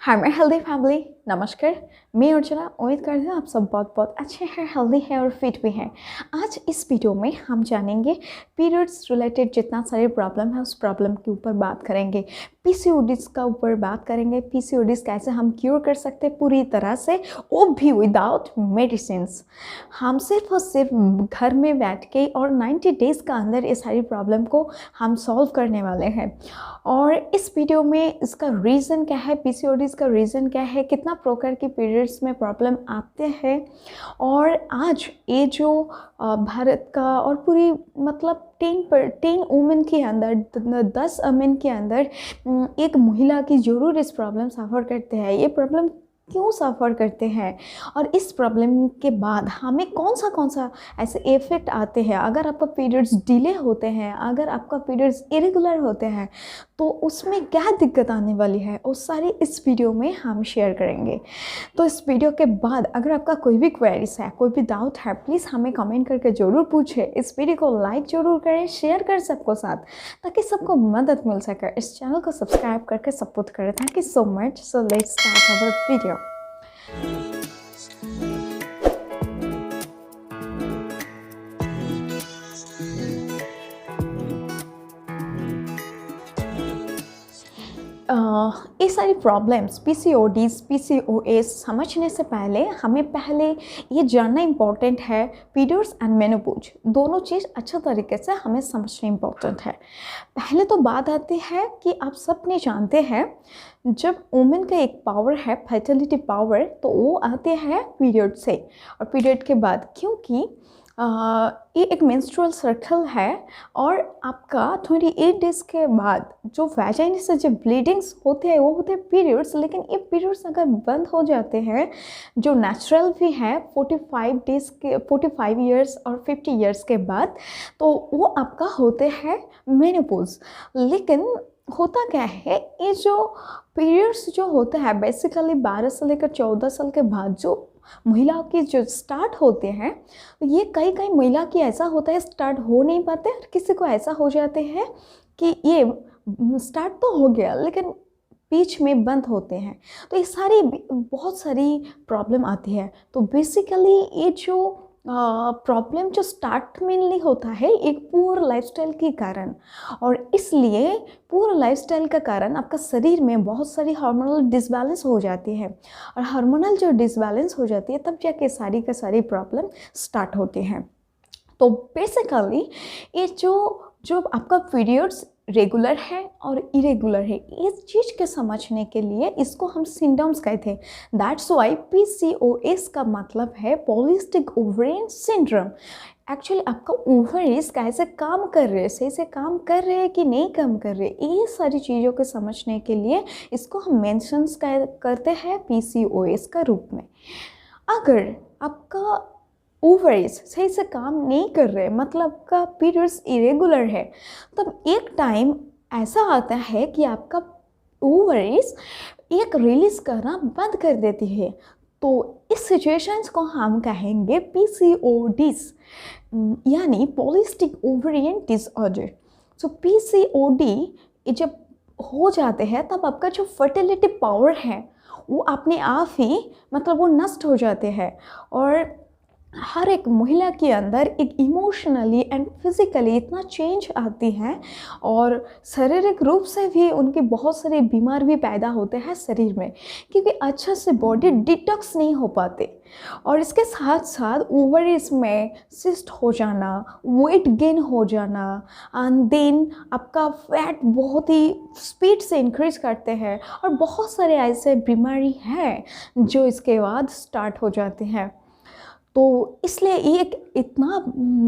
Hi my healthy family, नमस्कार। मैं अर्चना उम्मीद करती हूँ आप सब बहुत बहुत अच्छे हैं, हेल्दी हैं और फिट भी हैं। आज इस वीडियो में हम जानेंगे पीरियड्स रिलेटेड जितना सारे प्रॉब्लम है उस प्रॉब्लम के ऊपर बात करेंगे। पीसीओडीज का ऊपर बात करेंगे, पीसीओडीज कैसे हम क्योर कर सकते हैं पूरी तरह से, वो भी विदाउट मेडिसिन्स। हम सिर्फ और सिर्फ घर में बैठ के और 90 डेज़ का अंदर इस सारी प्रॉब्लम को हम सॉल्व करने वाले हैं। और इस वीडियो में इसका रीज़न क्या है, पीसीओडीज का रीज़न क्या है, कितना प्रकार की पीरियड्स में प्रॉब्लम आते हैं। और आज ये जो भारत का और पूरी मतलब 10 वुमेन के अंदर 10 वुमेन के अंदर एक महिला की ज़रूर इस प्रॉब्लम सफ़र करते हैं। ये प्रॉब्लम क्यों सफ़र करते हैं और इस प्रॉब्लम के बाद हमें कौन सा ऐसे इफ़ेक्ट आते हैं। अगर आपका पीरियड्स डिले होते हैं, अगर आपका पीरियड्स इरेगुलर होते हैं तो उसमें क्या दिक्कत आने वाली है, वो सारी इस वीडियो में हम शेयर करेंगे। तो इस वीडियो के बाद अगर आपका कोई भी क्वेरीज है, कोई भी डाउट है, प्लीज़ हमें कमेंट करके ज़रूर पूछें। इस वीडियो को लाइक ज़रूर करें, शेयर करें सबको साथ, ताकि सबको मदद मिल सके। इस चैनल को सब्सक्राइब करके सपोर्ट करें। Thank you so much. So let's start our video. ये सारी प्रॉब्लम्स पीसीओडीज पीसीओएस समझने से पहले हमें ये जानना इम्पॉर्टेंट है, पीरियड्स एंड मेनोपॉज दोनों चीज़ अच्छा तरीके से हमें समझना इम्पॉर्टेंट है। पहले तो बात आती है कि आप सब ने जानते हैं जब वुमेन का एक पावर है फर्टिलिटी पावर, तो वो आते हैं पीरियड से और पीरियड के बाद, क्योंकि ये एक मेंस्ट्रुअल सर्कल है और आपका 28 डेज़ के बाद जो वैजाइना से जो ब्लीडिंग्स होते हैं वो होते हैं पीरियड्स। लेकिन ये पीरियड्स अगर बंद हो जाते हैं, जो नेचुरल भी है 45 ईयर्स और 50 ईयर्स के बाद, तो वो आपका होते हैं मेनोपॉज। लेकिन होता क्या है, ये जो पीरियड्स जो होते हैं बेसिकली 12 से लेकर 14 साल के बाद जो महिलाओं की जो स्टार्ट होते हैं, ये कई महिला की ऐसा होता है स्टार्ट हो नहीं पाते, किसी को ऐसा हो जाते हैं कि ये स्टार्ट तो हो गया लेकिन बीच में बंद होते हैं। तो ये बहुत सारी प्रॉब्लम आती है। तो बेसिकली ये जो प्रॉब्लम जो स्टार्ट मेनली होता है एक पूर लाइफस्टाइल के कारण, और इसलिए पूरा लाइफस्टाइल का कारण आपका शरीर में बहुत सारी हार्मोनल डिसबैलेंस हो जाती है, और हार्मोनल जो डिसबैलेंस हो जाती है तब जाके सारी का सारी प्रॉब्लम स्टार्ट होती हैं। तो बेसिकली ये जो आपका पीरियड्स रेगुलर है और इरेगुलर है, इस चीज़ के समझने के लिए इसको हम सिंड्रोम्स कहते हैं। दैट्स वाई पीसीओएस का मतलब है पॉलिसिस्टिक ओवेरियन सिंड्रोम। एक्चुअली आपका ओवरीज कैसे काम कर रहे हैं, सही से काम कर रहे हैं कि नहीं काम कर रहे, ये सारी चीज़ों को समझने के लिए इसको हम मेंशंस करते हैं पीसीओएस का रूप में। अगर आपका ओवरीज सही से काम नहीं कर रहे, मतलब का पीरियड्स इरेगुलर है, तब एक टाइम ऐसा आता है कि आपका ओवरीज एक रिलीज करना बंद कर देती है। तो इस सिचुएशंस को हम कहेंगे पीसीओडीज, यानी पॉलिसिस्टिक ओवेरियन डिसऑर्डर। तो पीसीओडी जब हो जाते हैं तब आपका जो फर्टिलिटी पावर है वो अपने आप ही मतलब वो नष्ट हो जाते हैं, और हर एक महिला के अंदर एक इमोशनली एंड फिज़िकली इतना चेंज आती है, और शारीरिक रूप से भी उनके बहुत सारे बीमार भी पैदा होते हैं शरीर में, क्योंकि अच्छा से बॉडी डिटॉक्स नहीं हो पाते। और इसके साथ साथ ओवरीज में सिस्ट हो जाना, वेट गेन हो जाना, एंड देन आपका फैट बहुत ही स्पीड से इंक्रीज करते हैं, और बहुत सारे ऐसे बीमारी हैं जो इसके बाद स्टार्ट हो जाते हैं। तो इसलिए ये एक इतना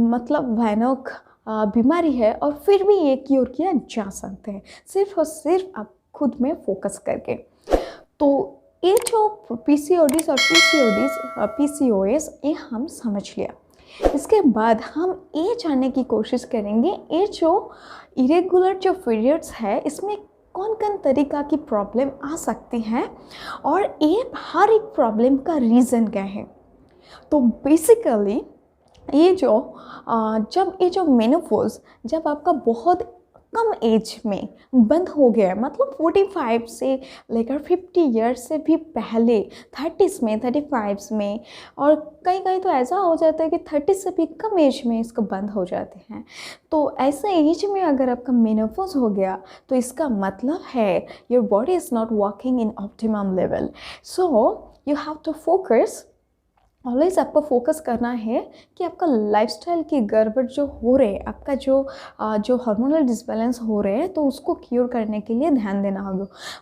मतलब भयानक बीमारी है, और फिर भी ये क्योर किया जा सकते हैं सिर्फ और सिर्फ आप खुद में फोकस करके। तो ये जो पीसीओडीज और पीसीओएस ये हम समझ लिया। इसके बाद हम ये जानने की कोशिश करेंगे ये जो इरेगुलर जो पीरियड्स है इसमें कौन कौन तरीक़ा की प्रॉब्लम आ सकती हैं, और ये हर एक प्रॉब्लम का रीज़न क्या है। तो बेसिकली ये जो मेनोपॉज जब आपका बहुत कम एज में बंद हो गया है, मतलब 45 से लेकर 50 ईयर्स से भी पहले, 30s में, 35s में, और कहीं कहीं तो ऐसा हो जाता है कि 30 से भी कम एज में इसको बंद हो जाते हैं। तो ऐसे एज में अगर आपका मेनोपॉज हो गया तो इसका मतलब है your body is not working in optimum level. So you have to focus, always आपको फोकस करना है कि आपका लाइफस्टाइल की गड़बड़ जो हो रहे हैं, आपका जो हार्मोनल डिसबैलेंस हो रहे हैं, तो उसको क्योर करने के लिए ध्यान देना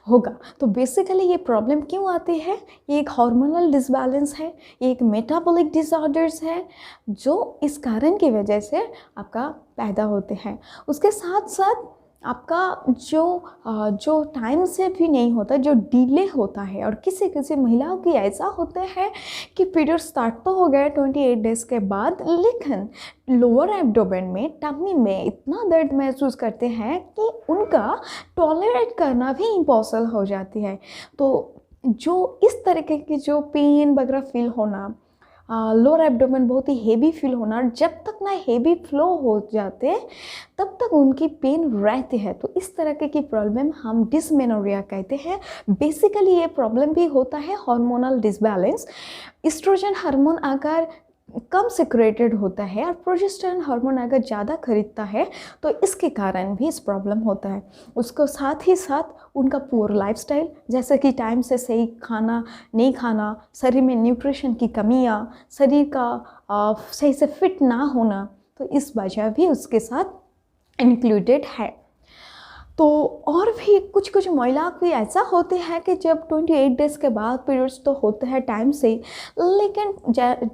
होगा। तो बेसिकली ये प्रॉब्लम क्यों आती है? ये एक हार्मोनल डिसबैलेंस है, ये एक मेटाबॉलिक डिसऑर्डर्स है जो इस कारण की वजह से आपका पैदा होते हैं। उसके साथ साथ आपका जो टाइम से भी नहीं होता, जो डिले होता है, और किसी किसी महिलाओं की ऐसा होता है कि पीरियड स्टार्ट तो हो गया 28 डेज़ के बाद, लेकिन लोअर एब्डोमेन में, टमी में इतना दर्द महसूस करते हैं कि उनका टॉलरेट करना भी इम्पॉसिबल हो जाती है। तो जो इस तरीके की जो पेन वगैरह फील होना, लोअर एब्डोमेन बहुत ही हेवी फील होना, जब तक ना हेवी फ्लो हो जाते तब तक उनकी पेन रहती है। तो इस तरह की प्रॉब्लम हम डिसमेनोरिया कहते हैं। बेसिकली ये प्रॉब्लम भी होता है हार्मोनल डिसबैलेंस। एस्ट्रोजन हार्मोन अगर कम सिक्रेटेड होता है और प्रोजेस्टेरोन हार्मोन अगर ज़्यादा खरीदता है तो इसके कारण भी इस प्रॉब्लम होता है। उसको साथ ही साथ उनका पुअर लाइफस्टाइल, जैसे कि टाइम से सही खाना नहीं खाना, शरीर में न्यूट्रिशन की कमियाँ, शरीर का सही से फिट ना होना, तो इस वजह भी उसके साथ इंक्लूडेड है। तो और भी कुछ कुछ महिला भी ऐसा होते हैं कि जब 28 डेज़ के बाद पीरियड्स तो होते हैं टाइम से, लेकिन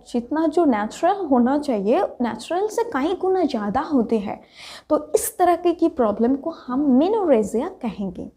जितना जो नेचुरल होना चाहिए नेचुरल से कहीं गुना ज़्यादा होते हैं। तो इस तरह की प्रॉब्लम को हम मेनोरेजिया कहेंगे।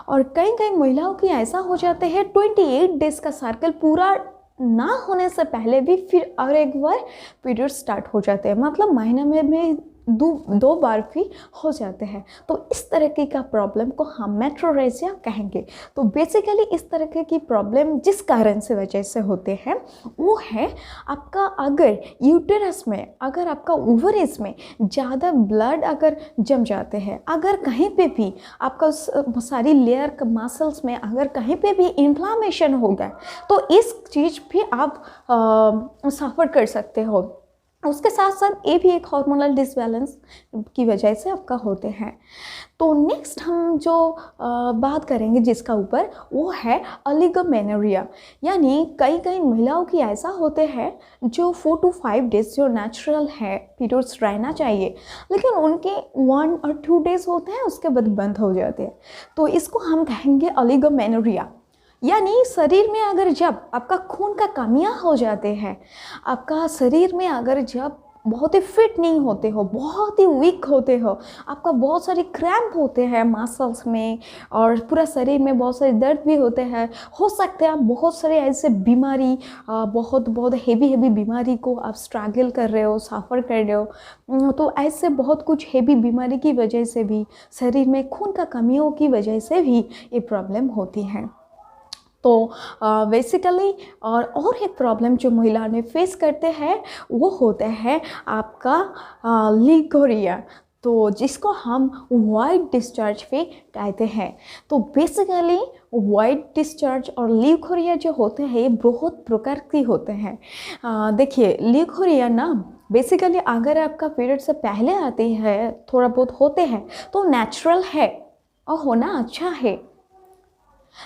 और कई कई महिलाओं की ऐसा हो जाते हैं 28 डेज़ का सर्कल पूरा ना होने से पहले भी फिर और एक बार पीरियड स्टार्ट हो जाते हैं, मतलब महीने में दो बार भी हो जाते हैं। तो इस तरीके का प्रॉब्लम को हम मेट्रोरेजिया कहेंगे। तो बेसिकली इस तरह की प्रॉब्लम जिस कारण से वजह से होते हैं वो है आपका, अगर यूटेरस में, अगर आपका ओवरीज में ज़्यादा ब्लड अगर जम जाते हैं, अगर कहीं पे भी आपका सारी लेयर मसल्स में अगर कहीं पे भी इन्फ्लामेशन हो गया तो इस चीज़ भी आप सफ़र कर सकते हो। उसके साथ साथ ये भी एक हार्मोनल डिसबैलेंस की वजह से आपका होते हैं। तो नेक्स्ट हम जो बात करेंगे जिसका ऊपर, वो है ओलिगोमेनोरिया। यानी कई कई महिलाओं की ऐसा होते हैं जो 4 to 5 डेज़ जो नेचुरल है पीरियड्स रहना चाहिए, लेकिन उनके 1 or 2 डेज़ होते हैं, उसके बाद बंद हो जाते हैं। तो इसको हम कहेंगे ओलिगोमेनोरिया। यानी शरीर में अगर जब आपका खून का कमियां हो जाते हैं, आपका शरीर में अगर जब बहुत ही फिट नहीं होते हो, बहुत ही वीक होते हो, आपका बहुत सारे क्रैम्प होते हैं मसल्स में और पूरा शरीर में बहुत सारे दर्द भी होते हैं, हो सकते हैं आप बहुत सारे ऐसे बीमारी, बहुत बहुत हेवी बीमारी को आप स्ट्रगल कर रहे हो, सफ़र कर रहे हो। तो ऐसे बहुत कुछ हेवी बीमारी की वजह से भी, शरीर में खून का कमियों की वजह से भी ये प्रॉब्लम होती है। तो बेसिकली और एक प्रॉब्लम जो महिला ने फेस करते हैं वो होता है आपका लिगोरिया, तो जिसको हम वाइट डिस्चार्ज भी कहते हैं। तो बेसिकली वाइट डिस्चार्ज और लिगोरिया जो होते हैं ये बहुत प्रकार के होते हैं। देखिए, लिगोरिया ना बेसिकली अगर आपका पीरियड से पहले आते हैं, थोड़ा बहुत होते हैं, तो नेचुरल है और होना अच्छा है।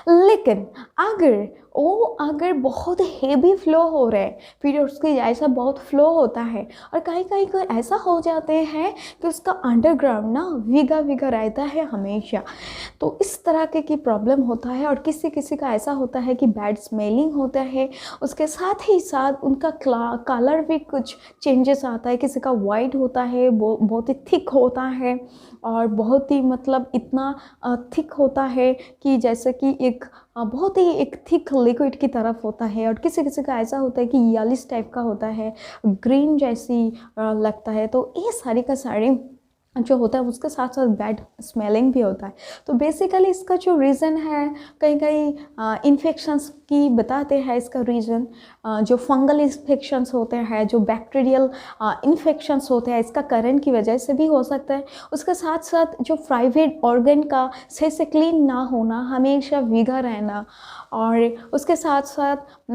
लेकिन अगर बहुत हेवी फ्लो हो रहे हैं, पीरियड्स की ऐसा बहुत फ्लो होता है, और कहीं कहीं को ऐसा हो जाते हैं कि उसका अंडरग्राउंड ना भीगा रहता है हमेशा। तो इस तरह की प्रॉब्लम होता है। और किसी किसी का ऐसा होता है कि बैड स्मेलिंग होता है, उसके साथ ही साथ उनका कलर भी कुछ चेंजेस आता है। किसी का वाइट होता है, वो बहुत ही थिक होता है, और बहुत ही मतलब इतना थिक होता है कि जैसे कि बहुत ही एक थिक लिक्विड की तरफ होता है। और किसी किसी का ऐसा होता है कि येलिश टाइप का होता है, ग्रीन जैसी लगता है। तो ये सारी का सारी जो होता है उसके साथ साथ बैड स्मेलिंग भी होता है। तो बेसिकली इसका जो रीज़न है, कहीं कहीं इन्फेक्शंस की बताते हैं इसका रीज़न, जो फंगल इन्फेक्शंस होते हैं, जो बैक्टीरियल इन्फेक्शंस होते हैं, इसका कारण की वजह से भी हो सकता है। उसके साथ साथ जो प्राइवेट ऑर्गन का सही से क्लीन ना होना, हमेशा भीगा रहना, और उसके साथ साथ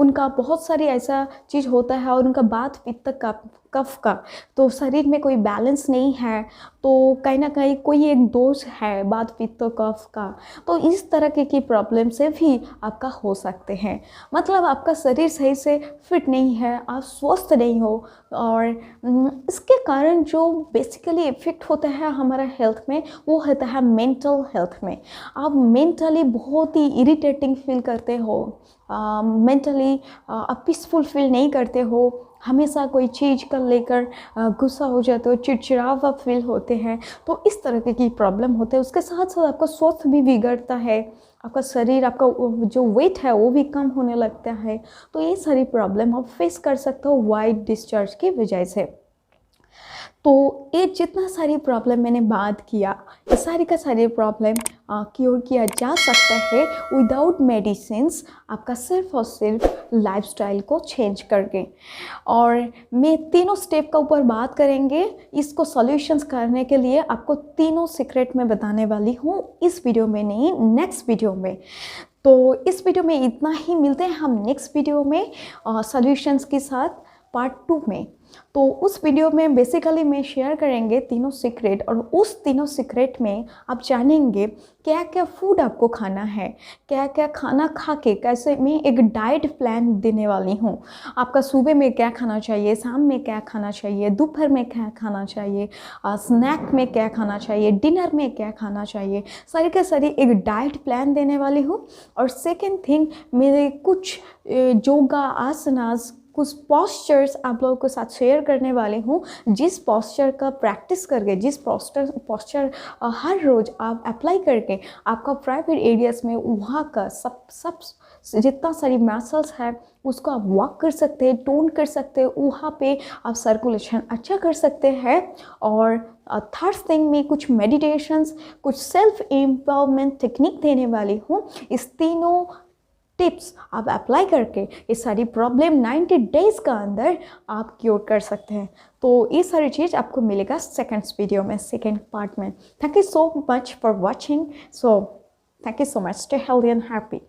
उनका बहुत सारी ऐसा चीज़ होता है, और उनका बात पित्त का, कफ का, तो शरीर में कोई बैलेंस नहीं है, तो कहीं ना कहीं कोई एक दोष है बात पित्त कफ का, तो इस तरह की प्रॉब्लम से भी आपका हो सकते हैं। मतलब आपका शरीर सही से फिट नहीं है, आप स्वस्थ नहीं हो, और इसके कारण जो बेसिकली इफ़ेक्ट होता है हमारा हेल्थ में, वो होता है मेंटल हेल्थ में। आप मेंटली बहुत ही इरिटेटिंग फील करते हो, मेंटली आप पीसफुल फील नहीं करते हो, हमेशा कोई चीज़ का लेकर गुस्सा हो जाते हो, चिड़चिड़ावा फील होते हैं, तो इस तरह की प्रॉब्लम होते हैं। उसके साथ साथ आपका स्वास्थ्य भी बिगड़ता है, आपका शरीर, आपका जो वेट है वो भी कम होने लगता है। तो ये सारी प्रॉब्लम आप फेस कर सकते हो वाइट डिस्चार्ज की वजह से। तो ये जितना सारी प्रॉब्लम मैंने बात किया, ये सारी का सारी प्रॉब्लम क्योर किया जा सकता है विदाउट मेडिसिन्स, आपका सिर्फ और सिर्फ लाइफस्टाइल को चेंज करके। और मैं तीनों स्टेप का ऊपर बात करेंगे, इसको सॉल्यूशंस करने के लिए आपको तीनों सीक्रेट मैं बताने वाली हूँ, इस वीडियो में नहीं, नेक्स्ट वीडियो में। तो इस वीडियो में इतना ही, मिलते हैं हम नेक्स्ट वीडियो में सॉल्यूशंस के साथ पार्ट 2 में। तो उस वीडियो में बेसिकली मैं शेयर करेंगे तीनों सीक्रेट, और उस तीनों सीक्रेट में आप जानेंगे क्या क्या फूड आपको खाना है, क्या क्या खाना खा के कैसे मैं एक डाइट प्लान देने वाली हूँ। आपका सुबह में क्या खाना चाहिए, शाम में क्या खाना चाहिए, दोपहर में क्या खाना चाहिए, स्नैक में क्या खाना चाहिए, डिनर में क्या खाना चाहिए, सारी के सारी एक डाइट प्लान देने वाली हूँ। और सेकेंड थिंग, मेरे कुछ योगा आसनास, कुछ पॉस्चर्स आप लोगों के साथ शेयर करने वाली हूँ, जिस पॉस्चर का प्रैक्टिस करके, जिस पॉस्चर हर रोज़ आप अप्लाई करके आपका प्राइवेट एरियाज़ में वहाँ का सब जितना सारी मसल्स है उसको आप वॉक कर सकते हैं, टोन कर सकते हैं, वहाँ पे आप सर्कुलेशन अच्छा कर सकते हैं। और थर्ड थिंग में कुछ मेडिटेशंस, कुछ सेल्फ एम्पावरमेंट टेक्निक देने वाली हूँ। इस तीनों टिप्स आप अप्लाई करके ये सारी प्रॉब्लम 90 डेज़ का अंदर आप क्योर कर सकते हैं। तो ये सारी चीज़ आपको मिलेगा सेकेंड वीडियो में, सेकेंड पार्ट में। Thank you so much for watching. So thank you so much, stay healthy and happy.